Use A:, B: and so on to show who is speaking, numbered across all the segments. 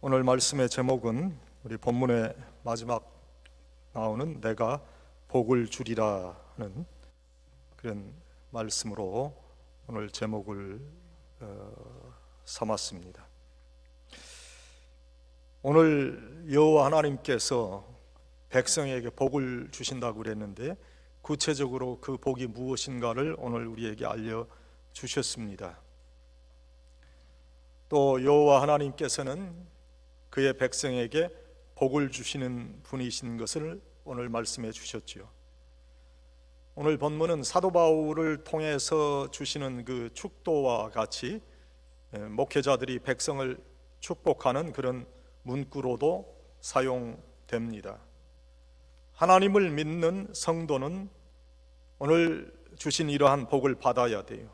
A: 오늘 말씀의 제목은 우리 본문의 마지막 나오는 내가 복을 주리라 하는 그런 말씀으로 오늘 제목을 삼았습니다. 오늘 여호와 하나님께서 백성에게 복을 주신다고 그랬는데 구체적으로 그 복이 무엇인가를 오늘 우리에게 알려주셨습니다. 또 여호와 하나님께서는 그의 백성에게 복을 주시는 분이신 것을 오늘 말씀해 주셨지요. 오늘 본문은 사도 바울을 통해서 주시는 그 축도와 같이 목회자들이 백성을 축복하는 그런 문구로도 사용됩니다. 하나님을 믿는 성도는 오늘 주신 이러한 복을 받아야 돼요.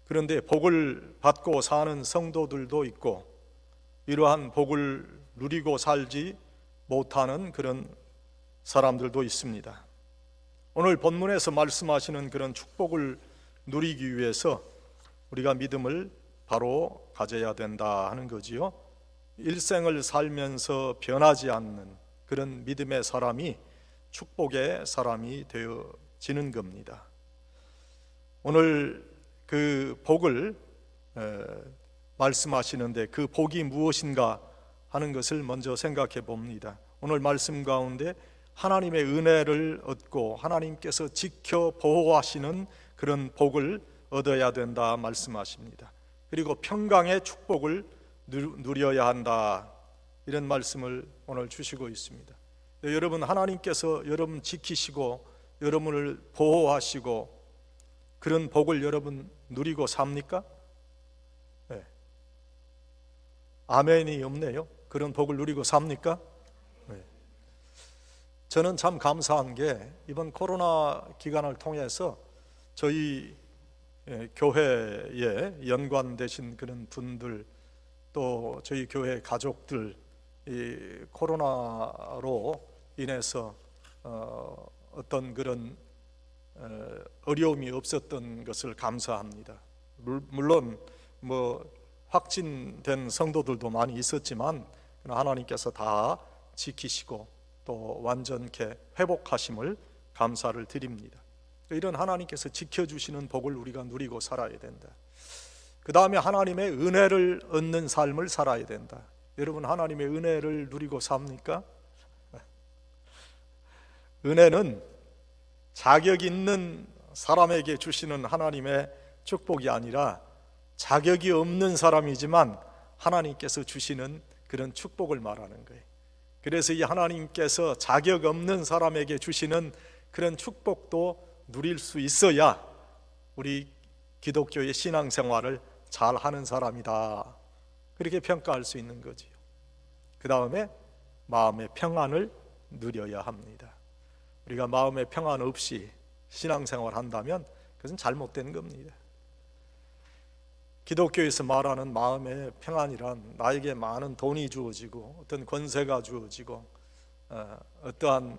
A: 그런데 복을 받고 사는 성도들도 있고 이러한 복을 누리고 살지 못하는 그런 사람들도 있습니다. 오늘 본문에서 말씀하시는 그런 축복을 누리기 위해서 우리가 믿음을 바로 가져야 된다 하는 거지요. 일생을 살면서 변하지 않는 그런 믿음의 사람이 축복의 사람이 되어지는 겁니다. 오늘 그 복을 말씀하시는데 그 복이 무엇인가 하는 것을 먼저 생각해 봅니다. 오늘 말씀 가운데 하나님의 은혜를 얻고 하나님께서 지켜 보호하시는 그런 복을 얻어야 된다 말씀하십니다. 그리고 평강의 축복을 누려야 한다 이런 말씀을 오늘 주시고 있습니다. 여러분, 하나님께서 여러분 지키시고 여러분을 보호하시고 그런 복을 여러분 누리고 삽니까? 아멘이 없네요. 그런 복을 누리고 삽니까? 네. 저는 참 감사한 게 이번 코로나 기간을 통해서 저희 교회에 연관되신 그런 분들 또 저희 교회 가족들 이 코로나로 인해서 어떤 그런 어려움이 없었던 것을 감사합니다. 물론 확진된 성도들도 많이 있었지만 하나님께서 다 지키시고 또 완전케 회복하심을 감사를 드립니다. 이런 하나님께서 지켜주시는 복을 우리가 누리고 살아야 된다. 그 다음에 하나님의 은혜를 얻는 삶을 살아야 된다. 여러분, 하나님의 은혜를 누리고 삽니까? 은혜는 자격 있는 사람에게 주시는 하나님의 축복이 아니라 자격이 없는 사람이지만 하나님께서 주시는 그런 축복을 말하는 거예요. 그래서 이 하나님께서 자격 없는 사람에게 주시는 그런 축복도 누릴 수 있어야 우리 기독교의 신앙생활을 잘 하는 사람이다, 그렇게 평가할 수 있는 거지요. 그 다음에 마음의 평안을 누려야 합니다. 우리가 마음의 평안 없이 신앙생활 한다면 그것은 잘못된 겁니다. 기독교에서 말하는 마음의 평안이란 나에게 많은 돈이 주어지고 어떤 권세가 주어지고 어떠한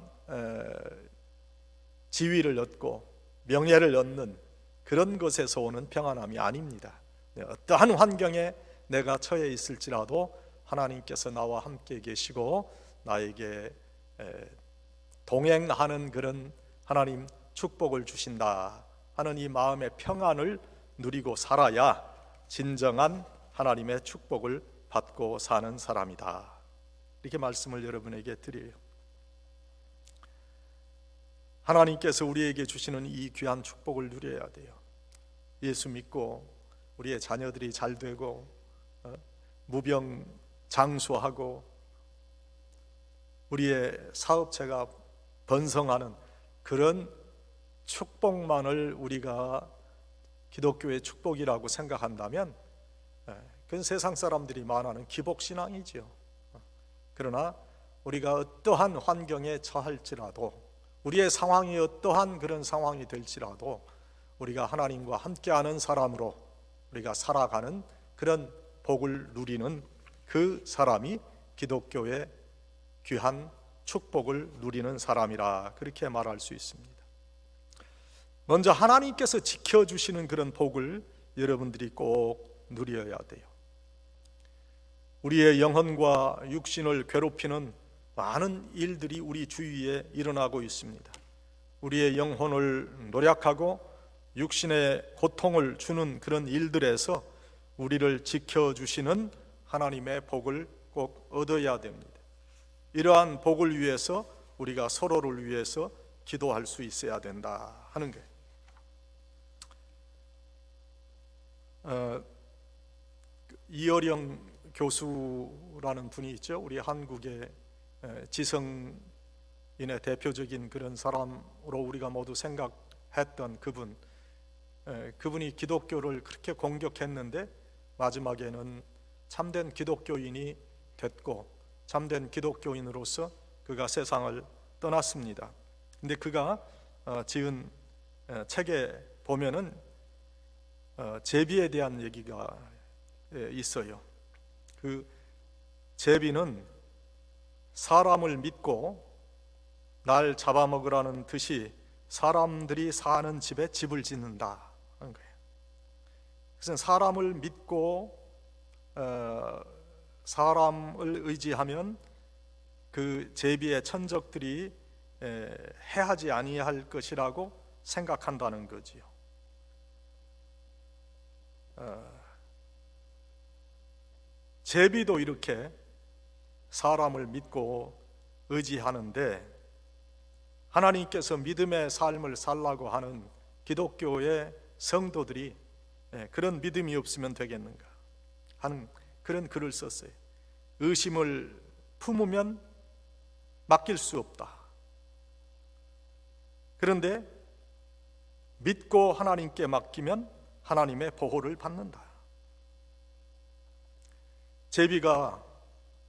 A: 지위를 얻고 명예를 얻는 그런 것에서 오는 평안함이 아닙니다. 어떠한 환경에 내가 처해 있을지라도 하나님께서 나와 함께 계시고 나에게 동행하는 그런 하나님 축복을 주신다 하는 이 마음의 평안을 누리고 살아야 진정한 하나님의 축복을 받고 사는 사람이다, 이렇게 말씀을 여러분에게 드려요. 하나님께서 우리에게 주시는 이 귀한 축복을 누려야 돼요. 예수 믿고 우리의 자녀들이 잘 되고 무병장수하고 우리의 사업체가 번성하는 그런 축복만을 우리가 기독교의 축복이라고 생각한다면 그건 세상 사람들이 말하는 기복신앙이죠. 그러나 우리가 어떠한 환경에 처할지라도 우리의 상황이 어떠한 그런 상황이 될지라도 우리가 하나님과 함께하는 사람으로 우리가 살아가는 그런 복을 누리는 그 사람이 기독교의 귀한 축복을 누리는 사람이라 그렇게 말할 수 있습니다. 먼저 하나님께서 지켜주시는 그런 복을 여러분들이 꼭 누려야 돼요. 우리의 영혼과 육신을 괴롭히는 많은 일들이 우리 주위에 일어나고 있습니다. 우리의 영혼을 노략하고 육신의 고통을 주는 그런 일들에서 우리를 지켜주시는 하나님의 복을 꼭 얻어야 됩니다. 이러한 복을 위해서 우리가 서로를 위해서 기도할 수 있어야 된다 하는 거예요. 이어령 교수라는 분이 있죠. 우리 한국의 지성인의 대표적인 그런 사람으로 우리가 모두 생각했던 그분이 기독교를 그렇게 공격했는데 마지막에는 참된 기독교인이 됐고 참된 기독교인으로서 그가 세상을 떠났습니다. 근데 그가 지은 책에 보면은 제비에 대한 얘기가 있어요. 그 제비는 사람을 믿고 날 잡아먹으라는 듯이 사람들이 사는 집에 집을 짓는다 하는 거예요. 그래서 사람을 믿고 사람을 의지하면 그 제비의 천적들이 해하지 아니할 것이라고 생각한다는 거지요. 제비도 이렇게 사람을 믿고 의지하는데 하나님께서 믿음의 삶을 살라고 하는 기독교의 성도들이 그런 믿음이 없으면 되겠는가 하는 그런 글을 썼어요. 의심을 품으면 맡길 수 없다. 그런데 믿고 하나님께 맡기면 하나님의 보호를 받는다. 제비가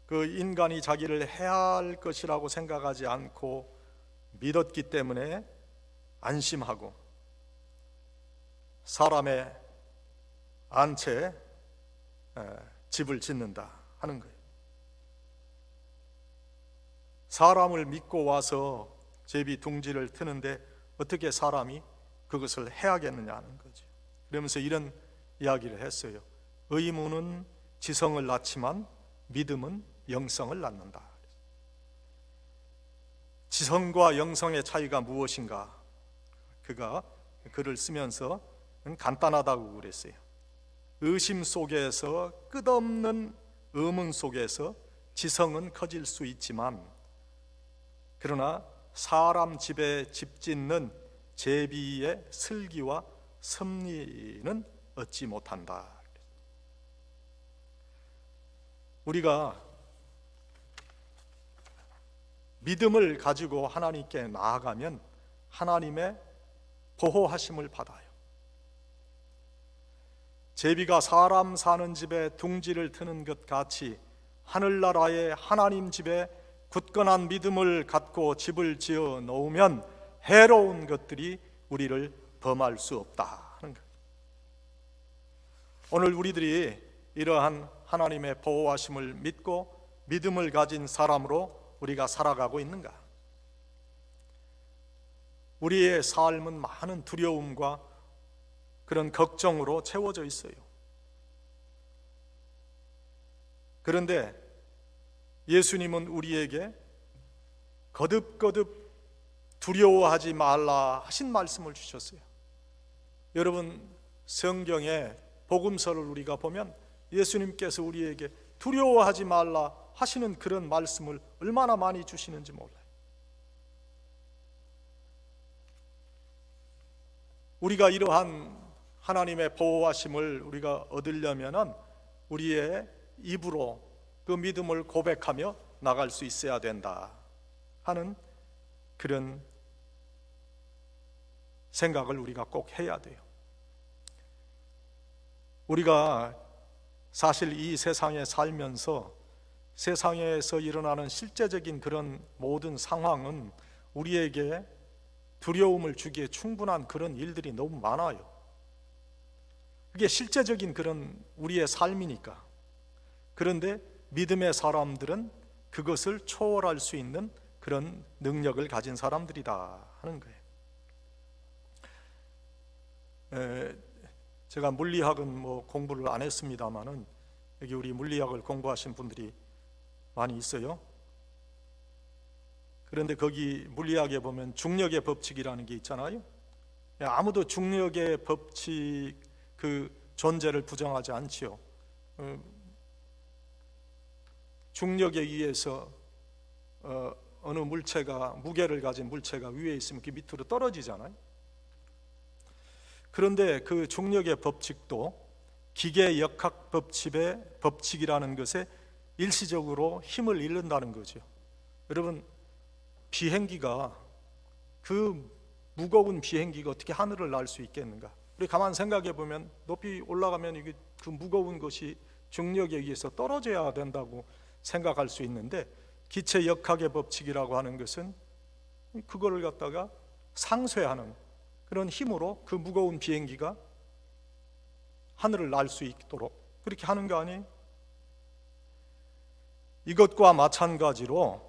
A: 그 인간이 자기를 해할 것이라고 생각하지 않고 믿었기 때문에 안심하고 사람의 안채에 집을 짓는다 하는 거예요. 사람을 믿고 와서 제비 둥지를 트는데 어떻게 사람이 그것을 해야겠느냐 하는 거죠. 그러면서 이런 이야기를 했어요. 의무는 지성을 낳지만 믿음은 영성을 낳는다. 지성과 영성의 차이가 무엇인가? 그가 글을 쓰면서 간단하다고 그랬어요. 의심 속에서 끝없는 의문 속에서 지성은 커질 수 있지만 그러나 사람 집에 집 짓는 제비의 슬기와 섭리는 얻지 못한다. 우리가 믿음을 가지고 하나님께 나아가면 하나님의 보호하심을 받아요. 제비가 사람 사는 집에 둥지를 트는 것 같이 하늘나라의 하나님 집에 굳건한 믿음을 갖고 집을 지어 놓으면 해로운 것들이 우리를 범할 수 없다 하는 거예요. 오늘 우리들이 이러한 하나님의 보호하심을 믿고 믿음을 가진 사람으로 우리가 살아가고 있는가? 우리의 삶은 많은 두려움과 그런 걱정으로 채워져 있어요. 그런데 예수님은 우리에게 거듭거듭 두려워하지 말라 하신 말씀을 주셨어요. 여러분 성경에 복음서를 우리가 보면 예수님께서 우리에게 두려워하지 말라 하시는 그런 말씀을 얼마나 많이 주시는지 몰라요. 우리가 이러한 하나님의 보호하심을 우리가 얻으려면은 우리의 입으로 그 믿음을 고백하며 나갈 수 있어야 된다 하는 그런 생각을 우리가 꼭 해야 돼요. 우리가 사실 이 세상에 살면서 세상에서 일어나는 실제적인 그런 모든 상황은 우리에게 두려움을 주기에 충분한 그런 일들이 너무 많아요. 그게 실제적인 그런 우리의 삶이니까. 그런데 믿음의 사람들은 그것을 초월할 수 있는 그런 능력을 가진 사람들이다 하는 거예요. 제가 물리학은 공부를 안 했습니다만은 여기 우리 물리학을 공부하신 분들이 많이 있어요. 그런데 거기 물리학에 보면 중력의 법칙이라는 게 있잖아요. 아무도 중력의 법칙 그 존재를 부정하지 않지요. 중력에 의해서 어느 물체가, 무게를 가진 물체가 위에 있으면 그 밑으로 떨어지잖아요. 그런데 그 중력의 법칙도 기계 역학 법칙이라는 것에 일시적으로 힘을 잃는다는 거죠. 여러분, 비행기가, 그 무거운 비행기가 어떻게 하늘을 날 수 있겠는가? 우리 가만 생각해 보면 높이 올라가면 이게 그 무거운 것이 중력에 의해서 떨어져야 된다고 생각할 수 있는데, 기체 역학의 법칙이라고 하는 것은 그거를 갖다가 상쇄하는 그런 힘으로 그 무거운 비행기가 하늘을 날 수 있도록 그렇게 하는 거 아니에요? 이것과 마찬가지로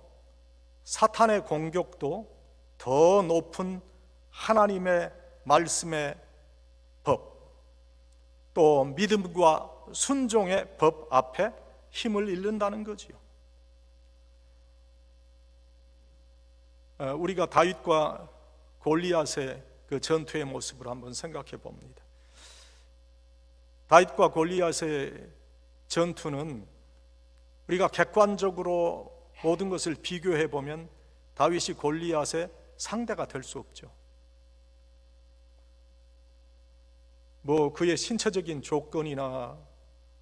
A: 사탄의 공격도 더 높은 하나님의 말씀의 법, 또 믿음과 순종의 법 앞에 힘을 잃는다는 거지요. 우리가 다윗과 골리앗의 그 전투의 모습을 한번 생각해 봅니다. 다윗과 골리앗의 전투는 우리가 객관적으로 모든 것을 비교해 보면 다윗이 골리앗의 상대가 될 수 없죠. 뭐 그의 신체적인 조건이나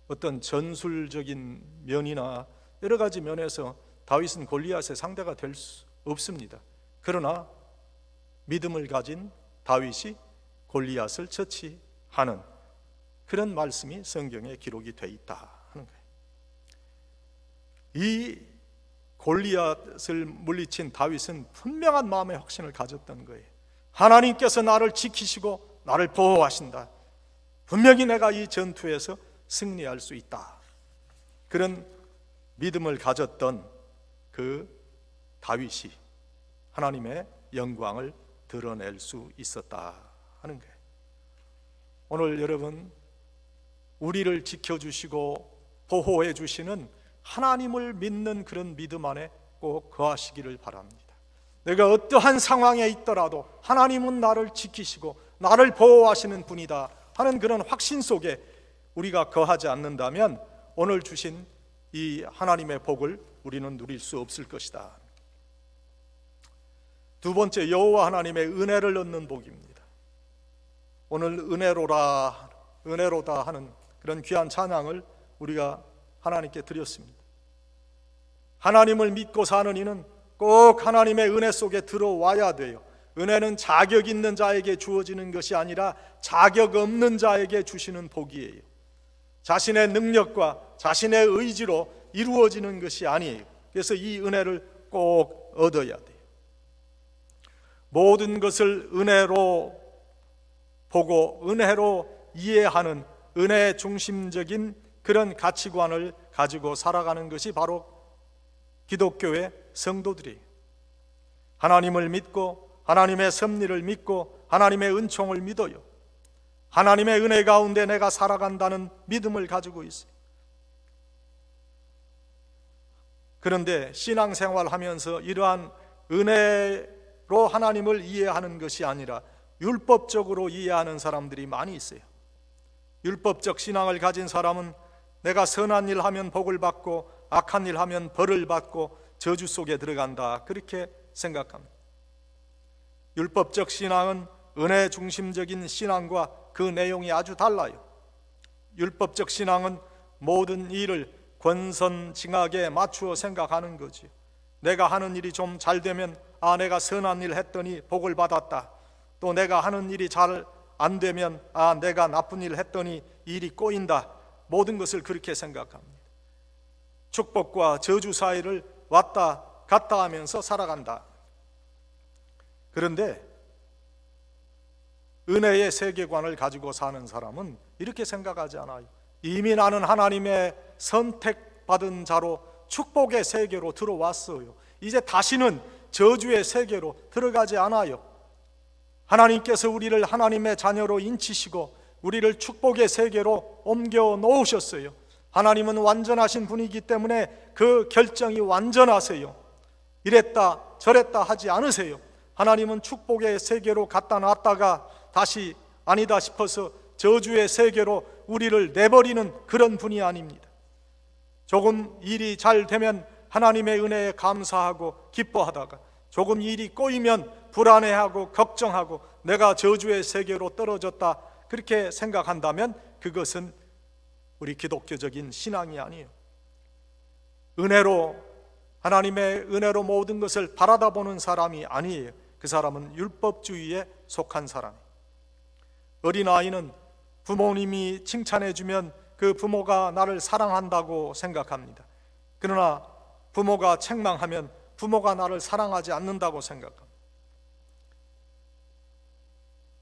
A: 어떤 전술적인 면이나 여러 가지 면에서 다윗은 골리앗의 상대가 될 수 없습니다. 그러나 믿음을 가진 다윗이 골리앗을 처치하는 그런 말씀이 성경에 기록이 되어 있다 하는 거예요. 이 골리앗을 물리친 다윗은 분명한 마음의 확신을 가졌던 거예요. 하나님께서 나를 지키시고 나를 보호하신다. 분명히 내가 이 전투에서 승리할 수 있다. 그런 믿음을 가졌던 그 다윗이 하나님의 영광을 드러낼 수 있었다 하는 거예요. 오늘 여러분, 우리를 지켜주시고 보호해 주시는 하나님을 믿는 그런 믿음 안에 꼭 거하시기를 바랍니다. 내가 어떠한 상황에 있더라도 하나님은 나를 지키시고 나를 보호하시는 분이다 하는 그런 확신 속에 우리가 거하지 않는다면 오늘 주신 이 하나님의 복을 우리는 누릴 수 없을 것이다. 두 번째, 여호와 하나님의 은혜를 얻는 복입니다. 오늘 은혜로다 하는 그런 귀한 찬양을 우리가 하나님께 드렸습니다. 하나님을 믿고 사는 이는 꼭 하나님의 은혜 속에 들어와야 돼요. 은혜는 자격 있는 자에게 주어지는 것이 아니라 자격 없는 자에게 주시는 복이에요. 자신의 능력과 자신의 의지로 이루어지는 것이 아니에요. 그래서 이 은혜를 꼭 얻어야 돼요. 모든 것을 은혜로 보고 은혜로 이해하는 은혜 중심적인 그런 가치관을 가지고 살아가는 것이 바로 기독교의 성도들이에요. 하나님을 믿고 하나님의 섭리를 믿고 하나님의 은총을 믿어요. 하나님의 은혜 가운데 내가 살아간다는 믿음을 가지고 있어요. 그런데 신앙생활 하면서 이러한 은혜로 하나님을 이해하는 것이 아니라 율법적으로 이해하는 사람들이 많이 있어요. 율법적 신앙을 가진 사람은 내가 선한 일 하면 복을 받고 악한 일 하면 벌을 받고 저주 속에 들어간다, 그렇게 생각합니다. 율법적 신앙은 은혜 중심적인 신앙과 그 내용이 아주 달라요. 율법적 신앙은 모든 일을 권선징악에 맞추어 생각하는 거지. 내가 하는 일이 좀 잘 되면 내가 선한 일 했더니 복을 받았다. 또 내가 하는 일이 잘 안 되면 내가 나쁜 일 했더니 일이 꼬인다. 모든 것을 그렇게 생각합니다. 축복과 저주 사이를 왔다 갔다 하면서 살아간다. 그런데 은혜의 세계관을 가지고 사는 사람은 이렇게 생각하지 않아요. 이미 나는 하나님의 선택받은 자로 축복의 세계로 들어왔어요. 이제 다시는 저주의 세계로 들어가지 않아요. 하나님께서 우리를 하나님의 자녀로 인치시고 우리를 축복의 세계로 옮겨 놓으셨어요. 하나님은 완전하신 분이기 때문에 그 결정이 완전하세요. 이랬다 저랬다 하지 않으세요. 하나님은 축복의 세계로 갖다 놨다가 다시 아니다 싶어서 저주의 세계로 우리를 내버리는 그런 분이 아닙니다. 조금 일이 잘 되면 하나님의 은혜에 감사하고 기뻐하다가 조금 일이 꼬이면 불안해하고 걱정하고 내가 저주의 세계로 떨어졌다 그렇게 생각한다면 그것은 우리 기독교적인 신앙이 아니에요. 은혜로, 하나님의 은혜로 모든 것을 바라다 보는 사람이 아니에요. 그 사람은 율법주의에 속한 사람이에요. 어린아이는 부모님이 칭찬해주면 그 부모가 나를 사랑한다고 생각합니다. 그러나 부모가 책망하면 부모가 나를 사랑하지 않는다고 생각합니다.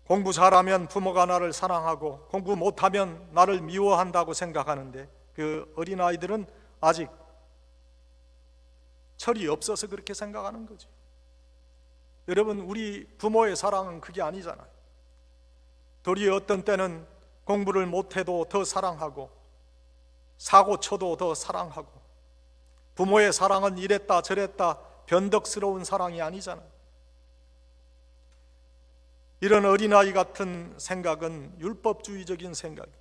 A: 공부 잘하면 부모가 나를 사랑하고 공부 못하면 나를 미워한다고 생각하는데 그 어린아이들은 아직 철이 없어서 그렇게 생각하는 거죠. 여러분, 우리 부모의 사랑은 그게 아니잖아요. 도리어 어떤 때는 공부를 못해도 더 사랑하고 사고 쳐도 더 사랑하고 부모의 사랑은 이랬다 저랬다 변덕스러운 사랑이 아니잖아요. 이런 어린아이 같은 생각은 율법주의적인 생각이에요.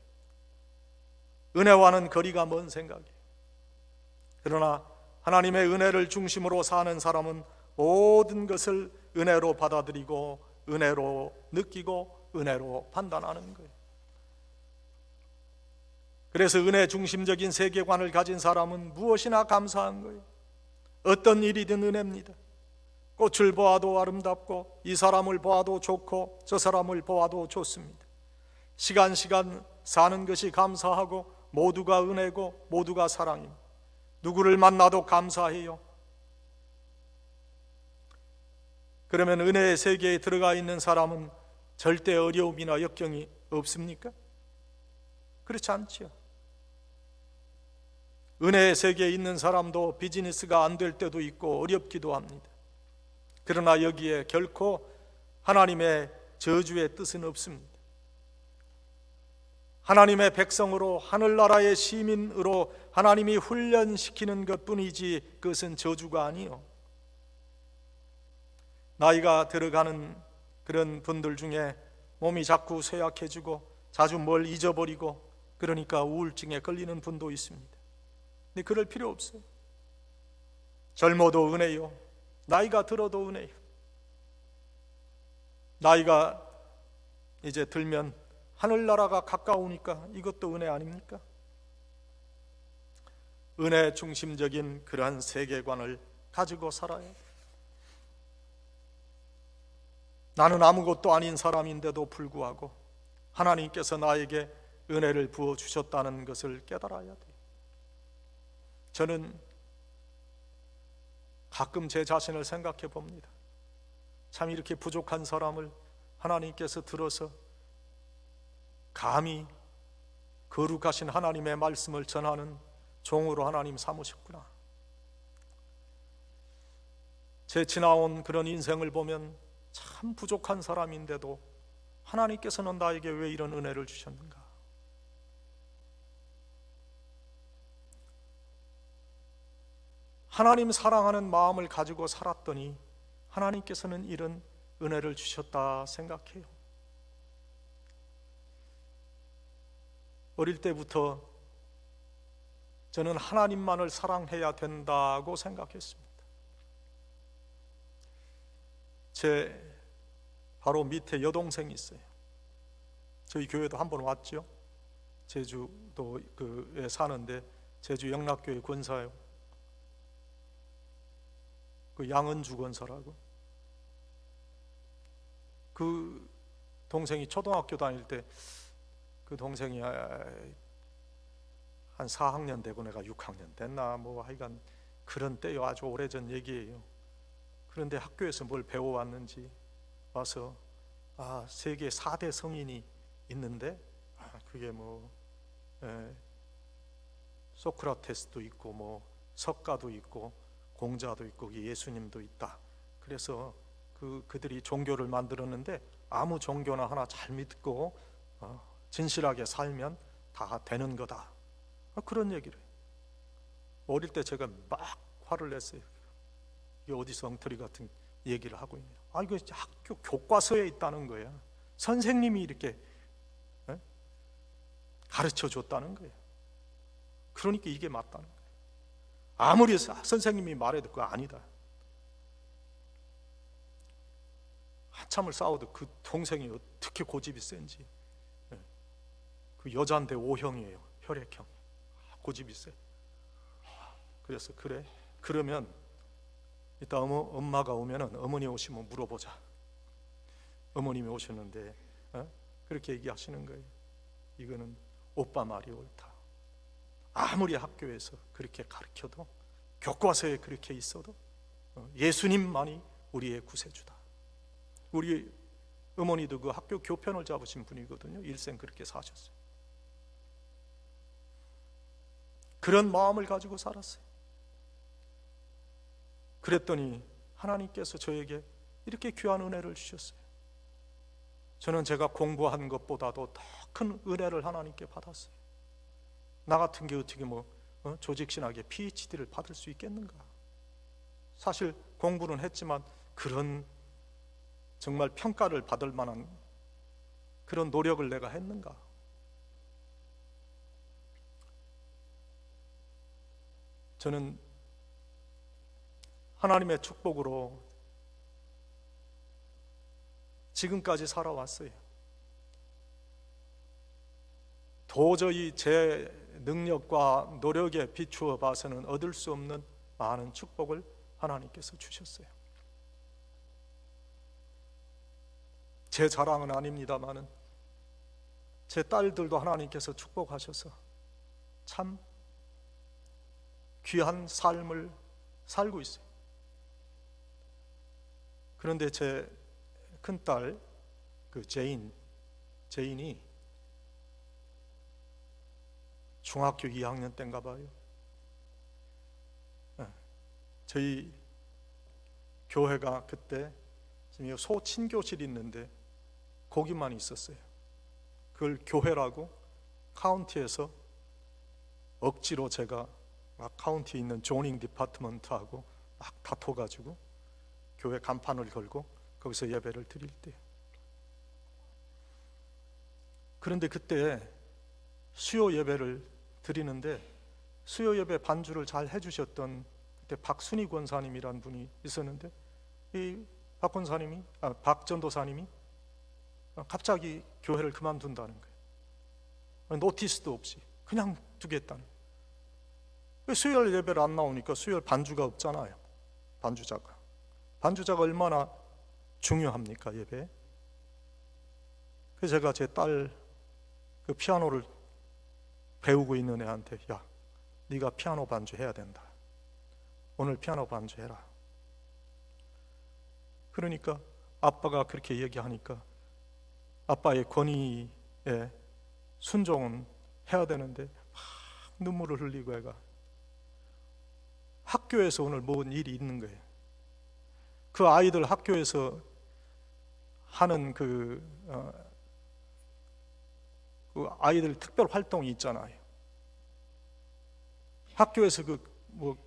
A: 은혜와는 거리가 먼 생각이에요. 그러나 하나님의 은혜를 중심으로 사는 사람은 모든 것을 은혜로 받아들이고 은혜로 느끼고 은혜로 판단하는 거예요. 그래서 은혜 중심적인 세계관을 가진 사람은 무엇이나 감사한 거예요. 어떤 일이든 은혜입니다. 꽃을 보아도 아름답고 이 사람을 보아도 좋고 저 사람을 보아도 좋습니다. 시간 사는 것이 감사하고 모두가 은혜고 모두가 사랑입니다. 누구를 만나도 감사해요. 그러면 은혜의 세계에 들어가 있는 사람은 절대 어려움이나 역경이 없습니까? 그렇지 않지요. 은혜의 세계에 있는 사람도 비즈니스가 안 될 때도 있고 어렵기도 합니다. 그러나 여기에 결코 하나님의 저주의 뜻은 없습니다. 하나님의 백성으로 하늘나라의 시민으로 하나님이 훈련시키는 것뿐이지 그것은 저주가 아니요. 나이가 들어가는 그런 분들 중에 몸이 자꾸 쇠약해지고 자주 뭘 잊어버리고 그러니까 우울증에 걸리는 분도 있습니다. 근데 그럴 필요 없어요. 젊어도 은혜요. 나이가 들어도 은혜요. 나이가 이제 들면 하늘나라가 가까우니까 이것도 은혜 아닙니까? 은혜 중심적인 그러한 세계관을 가지고 살아야 돼요. 나는 아무것도 아닌 사람인데도 불구하고 하나님께서 나에게 은혜를 부어주셨다는 것을 깨달아야 돼요. 저는 가끔 제 자신을 생각해 봅니다. 참 이렇게 부족한 사람을 하나님께서 들어서 감히 거룩하신 하나님의 말씀을 전하는 종으로 하나님 삼으셨구나. 제 지나온 그런 인생을 보면 참 부족한 사람인데도 하나님께서는 나에게 왜 이런 은혜를 주셨는가? 하나님 사랑하는 마음을 가지고 살았더니 하나님께서는 이런 은혜를 주셨다 생각해요. 어릴 때부터 저는 하나님만을 사랑해야 된다고 생각했습니다. 제 바로 밑에 여동생이 있어요. 저희 교회도 한번 왔죠. 제주도에 사는데 제주 영락교회 권사예요. 그 양은주 권사라고. 그 동생이 초등학교 다닐 때 그 동생이 한 4학년 되고 내가 6학년 됐나 뭐 하여간 그런 때요. 아주 오래전 얘기예요. 그런데 학교에서 뭘 배워왔는지 와서 세계 4대 성인이 있는데 그게 뭐 소크라테스도 있고 뭐 석가도 있고 공자도 있고 예수님도 있다. 그래서 그들이 종교를 만들었는데 아무 종교나 하나 잘 믿고 진실하게 살면 다 되는 거다. 그런 얘기를 해요. 어릴 때 제가 막 화를 냈어요. 이게 어디서 엉터리 같은 얘기를 하고 있냐. 이거 학교 교과서에 있다는 거야. 선생님이 이렇게 가르쳐 줬다는 거예요. 그러니까 이게 맞다는 거예요. 아무리 선생님이 말해도 그거 아니다. 한참을 싸워도 그 동생이 어떻게 고집이 센지. 그 여자인데 O형이에요. 혈액형. 고집이 세. 그래서 그래? 그러면 이따 엄마가 오면은 어머니 오시면 물어보자. 어머님이 오셨는데 그렇게 얘기하시는 거예요. 이거는 오빠 말이 옳다. 아무리 학교에서 그렇게 가르쳐도, 교과서에 그렇게 있어도 예수님만이 우리의 구세주다. 우리 어머니도 그 학교 교편을 잡으신 분이거든요. 일생 그렇게 사셨어요. 그런 마음을 가지고 살았어요. 그랬더니 하나님께서 저에게 이렇게 귀한 은혜를 주셨어요. 저는 제가 공부한 것보다도 더 큰 은혜를 하나님께 받았어요. 나 같은 게 어떻게 조직신학에 PhD를 받을 수 있겠는가? 사실 공부는 했지만 그런 정말 평가를 받을 만한 그런 노력을 내가 했는가? 저는 하나님의 축복으로 지금까지 살아왔어요. 도저히 제 능력과 노력에 비추어 봐서는 얻을 수 없는 많은 축복을 하나님께서 주셨어요. 제 자랑은 아닙니다만은 제 딸들도 하나님께서 축복하셔서 참 귀한 삶을 살고 있어요. 그런데 제 큰딸 그 제인이 중학교 2학년 때인가 봐요. 저희 교회가 그때 소친교실이 있는데 거기만 있었어요. 그걸 교회라고 카운티에서 억지로 제가 막 카운티에 있는 조닝 디파트먼트하고 막 다퉈가지고 교회 간판을 걸고 거기서 예배를 드릴 때, 그런데 그때 수요 예배를 드리는데 수요 예배 반주를 잘 해주셨던 그때 박순희 권사님이란 분이 있었는데, 이 박 권사님이 박 전도사님이 갑자기 교회를 그만둔다는 거예요. 노티스도 없이 그냥 두겠다는 거예요. 수요일 예배를 안 나오니까 수요일 반주가 없잖아요. 반주자가 얼마나 중요합니까, 예배에? 그래서 제가 제 딸 그 피아노를 배우고 있는 애한테, 야, 네가 피아노 반주 해야 된다. 오늘 피아노 반주 해라. 그러니까 아빠가 그렇게 얘기하니까 아빠의 권위에 순종은 해야 되는데 막 눈물을 흘리고 애가 학교에서 오늘 뭔 일이 있는 거예요. 그 아이들 학교에서 하는 그 아이들 특별 활동이 있잖아요. 학교에서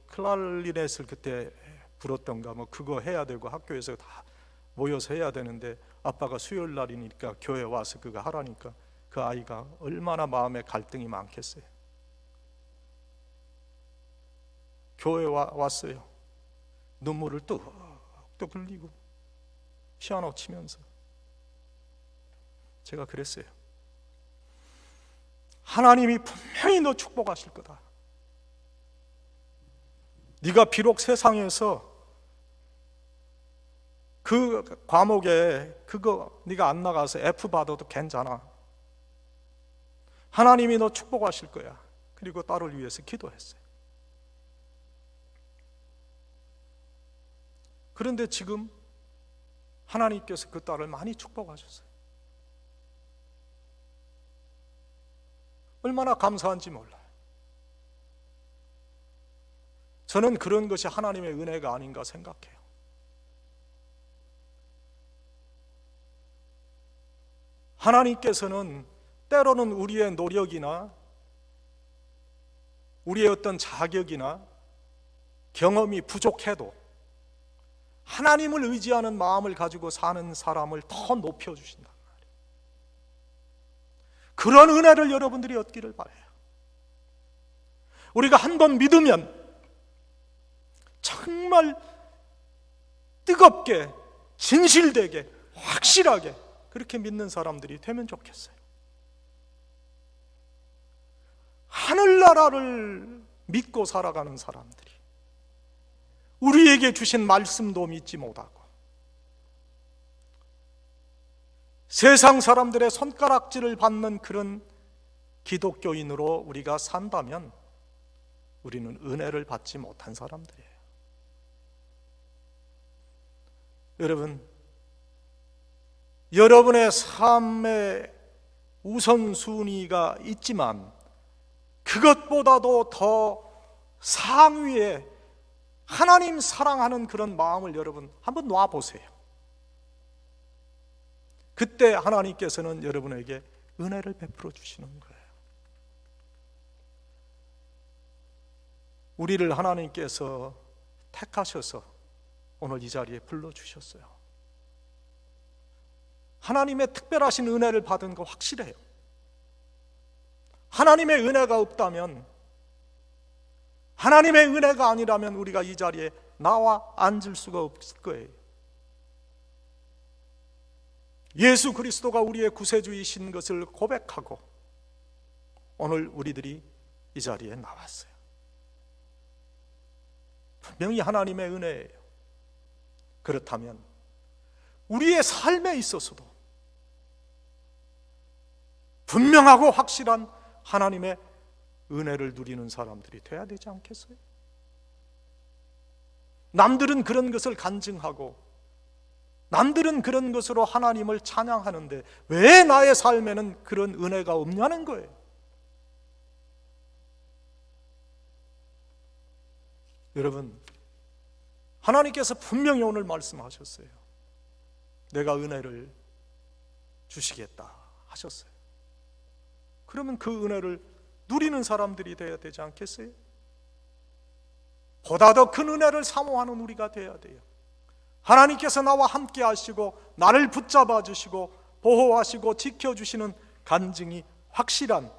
A: 클라리넷을 그때 불었던가 그거 해야 되고 학교에서 다 모여서 해야 되는데 아빠가 수요일 날이니까 교회 와서 그거 하라니까 그 아이가 얼마나 마음에 갈등이 많겠어요. 교회 왔어요. 눈물을 뚝뚝 흘리고 피아노 치면서. 제가 그랬어요. 하나님이 분명히 너 축복하실 거다. 네가 비록 세상에서 그 과목에 그거 네가 안 나가서 F 받아도 괜찮아. 하나님이 너 축복하실 거야. 그리고 딸을 위해서 기도했어요. 그런데 지금 하나님께서 그 딸을 많이 축복하셨어요. 얼마나 감사한지 몰라요. 저는 그런 것이 하나님의 은혜가 아닌가 생각해요. 하나님께서는 때로는 우리의 노력이나 우리의 어떤 자격이나 경험이 부족해도 하나님을 의지하는 마음을 가지고 사는 사람을 더 높여주신단 말이에요. 그런 은혜를 여러분들이 얻기를 바라요. 우리가 한 번 믿으면 정말 뜨겁게, 진실되게, 확실하게 그렇게 믿는 사람들이 되면 좋겠어요. 하늘나라를 믿고 살아가는 사람들이 우리에게 주신 말씀도 믿지 못하고 세상 사람들의 손가락질을 받는 그런 기독교인으로 우리가 산다면 우리는 은혜를 받지 못한 사람들이에요. 여러분, 여러분의 삶의 우선순위가 있지만 그것보다도 더 상위에 하나님 사랑하는 그런 마음을 여러분 한번 놔보세요. 그때 하나님께서는 여러분에게 은혜를 베풀어 주시는 거예요. 우리를 하나님께서 택하셔서 오늘 이 자리에 불러주셨어요. 하나님의 특별하신 은혜를 받은 거 확실해요. 하나님의 은혜가 없다면, 하나님의 은혜가 아니라면 우리가 이 자리에 나와 앉을 수가 없을 거예요. 예수 그리스도가 우리의 구세주이신 것을 고백하고 오늘 우리들이 이 자리에 나왔어요. 분명히 하나님의 은혜예요. 그렇다면 우리의 삶에 있어서도 분명하고 확실한 하나님의 은혜를 누리는 사람들이 돼야 되지 않겠어요? 남들은 그런 것을 간증하고 남들은 그런 것으로 하나님을 찬양하는데 왜 나의 삶에는 그런 은혜가 없냐는 거예요. 여러분, 하나님께서 분명히 오늘 말씀하셨어요. 내가 은혜를 주시겠다 하셨어요. 그러면 그 은혜를 누리는 사람들이 되어야 되지 않겠어요? 보다 더 큰 은혜를 사모하는 우리가 되어야 돼요. 하나님께서 나와 함께 하시고 나를 붙잡아 주시고 보호하시고 지켜주시는 간증이 확실한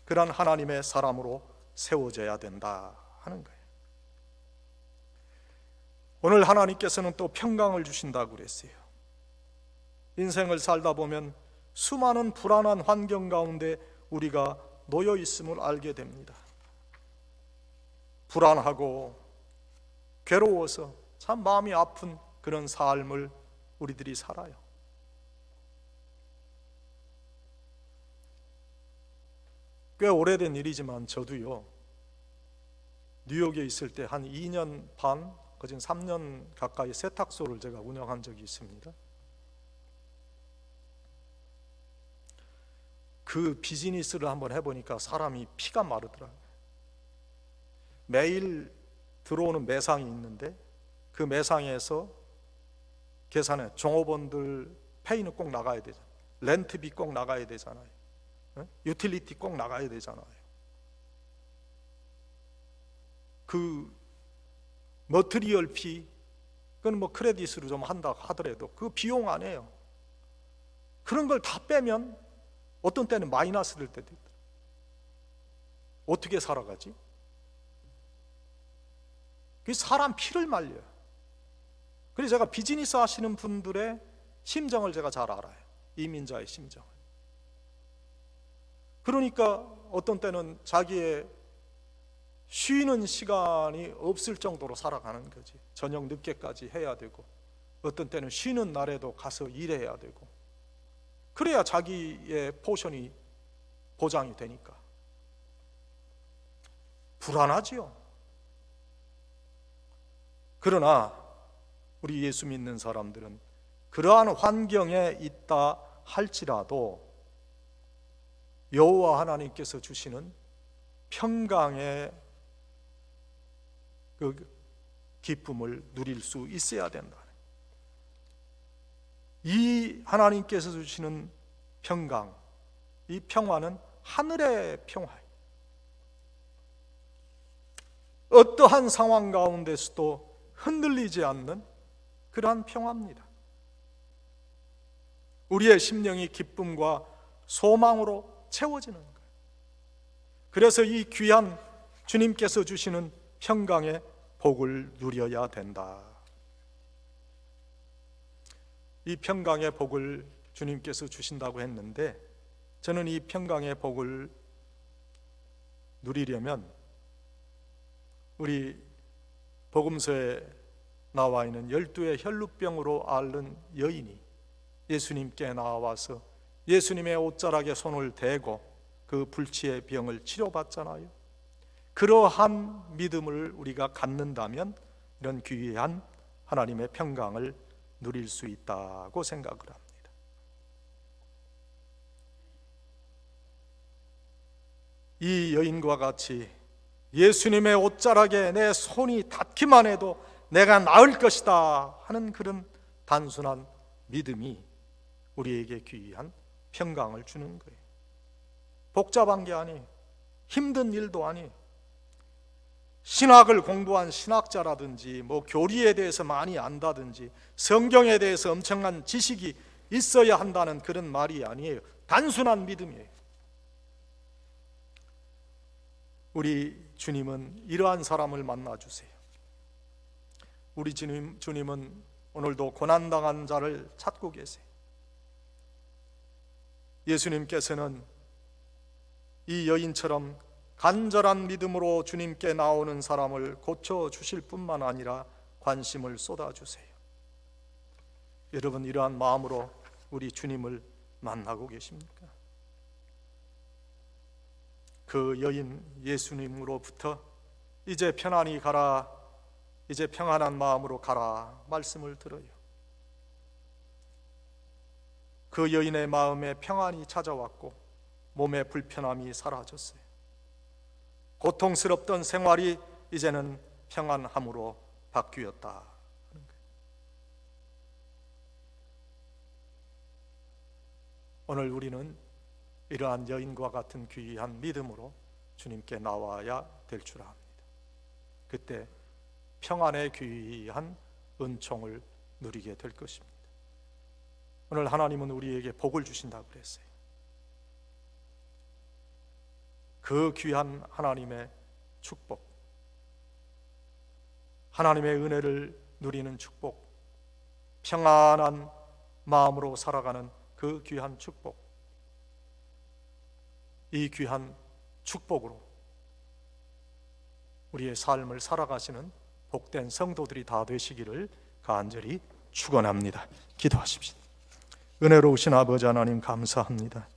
A: 그런 하나님의 사람으로 세워져야 된다 하는 거예요. 오늘 하나님께서는 또 평강을 주신다고 그랬어요. 인생을 살다 보면 수많은 불안한 환경 가운데 우리가 놓여 있음을 알게 됩니다. 불안하고 괴로워서 참 마음이 아픈 그런 삶을 우리들이 살아요. 꽤 오래된 일이지만 저도요, 뉴욕에 있을 때 한 2년 반, 거진 3년 가까이 세탁소를 제가 운영한 적이 있습니다. 그 비즈니스를 한번 해보니까 사람이 피가 마르더라고요. 매일 들어오는 매상이 있는데 그 매상에서 계산해 종업원들 페이는 꼭 나가야 되잖아요. 렌트비 꼭 나가야 되잖아요. 유틸리티 꼭 나가야 되잖아요. 그 머티리얼 피, 그건 뭐 크레딧으로 좀 한다 하더라도 그 비용 아니에요. 그런 걸 다 빼면 어떤 때는 마이너스 될 때도 있다. 어떻게 살아가지? 그 사람 피를 말려요. 그래서 제가 비즈니스 하시는 분들의 심정을 제가 잘 알아요. 이민자의 심정을. 그러니까 어떤 때는 자기의 쉬는 시간이 없을 정도로 살아가는 거지. 저녁 늦게까지 해야 되고 어떤 때는 쉬는 날에도 가서 일해야 되고 그래야 자기의 포션이 보장이 되니까. 불안하지요. 그러나 우리 예수 믿는 사람들은 그러한 환경에 있다 할지라도 여호와 하나님께서 주시는 평강의 그 기쁨을 누릴 수 있어야 된다. 이 하나님께서 주시는 평강, 이 평화는 하늘의 평화예요. 어떠한 상황 가운데서도 흔들리지 않는 그러한 평화입니다. 우리의 심령이 기쁨과 소망으로 채워지는 거예요. 그래서 이 귀한 주님께서 주시는 평강의 복을 누려야 된다. 이 평강의 복을 주님께서 주신다고 했는데, 저는 이 평강의 복을 누리려면 우리 복음서에 나와 있는 12의 혈루병으로 앓는 여인이 예수님께 나와서 예수님의 옷자락에 손을 대고 그 불치의 병을 치료받잖아요. 그러한 믿음을 우리가 갖는다면 이런 귀한 하나님의 평강을 누릴 수 있다고 생각을 합니다. 이 여인과 같이 예수님의 옷자락에 내 손이 닿기만 해도 내가 나을 것이다 하는 그런 단순한 믿음이 우리에게 귀한 평강을 주는 거예요. 복잡한 게 아니에요. 힘든 일도 아니에요. 신학을 공부한 신학자라든지 교리에 대해서 많이 안다든지 성경에 대해서 엄청난 지식이 있어야 한다는 그런 말이 아니에요. 단순한 믿음이에요. 우리 주님은 이러한 사람을 만나주세요. 우리 주님은 오늘도 고난당한 자를 찾고 계세요. 예수님께서는 이 여인처럼 간절한 믿음으로 주님께 나오는 사람을 고쳐주실 뿐만 아니라 관심을 쏟아주세요. 여러분, 이러한 마음으로 우리 주님을 만나고 계십니까? 그 여인 예수님으로부터 이제 편안히 가라, 이제 평안한 마음으로 가라 말씀을 들어요. 그 여인의 마음에 평안이 찾아왔고 몸의 불편함이 사라졌어요. 고통스럽던 생활이 이제는 평안함으로 바뀌었다. 오늘 우리는 이러한 여인과 같은 귀한 믿음으로 주님께 나와야 될 줄 압니다. 그때 평안의 귀한 은총을 누리게 될 것입니다. 오늘 하나님은 우리에게 복을 주신다고 그랬어요. 그 귀한 하나님의 축복, 하나님의 은혜를 누리는 축복, 평안한 마음으로 살아가는 그 귀한 축복, 이 귀한 축복으로 우리의 삶을 살아가시는 복된 성도들이 다 되시기를 간절히 축원합니다. 기도하십시오. 은혜로우신 아버지 하나님, 감사합니다.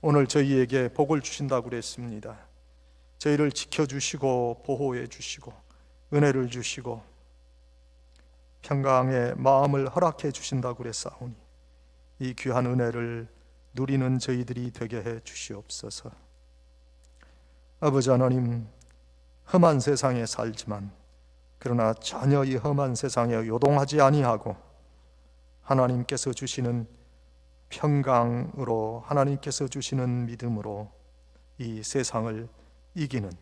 A: 오늘 저희에게 복을 주신다고 그랬습니다. 저희를 지켜주시고 보호해 주시고 은혜를 주시고 평강의 마음을 허락해 주신다고 그랬사오니 이 귀한 은혜를 누리는 저희들이 되게 해 주시옵소서. 아버지 하나님, 험한 세상에 살지만 그러나 전혀 이 험한 세상에 요동하지 아니하고 하나님께서 주시는 평강으로, 하나님께서 주시는 믿음으로 이 세상을 이기는,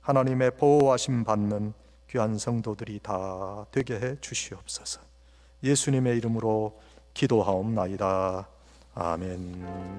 A: 하나님의 보호하심 받는 귀한 성도들이 다 되게 해 주시옵소서. 예수님의 이름으로 기도하옵나이다. 아멘.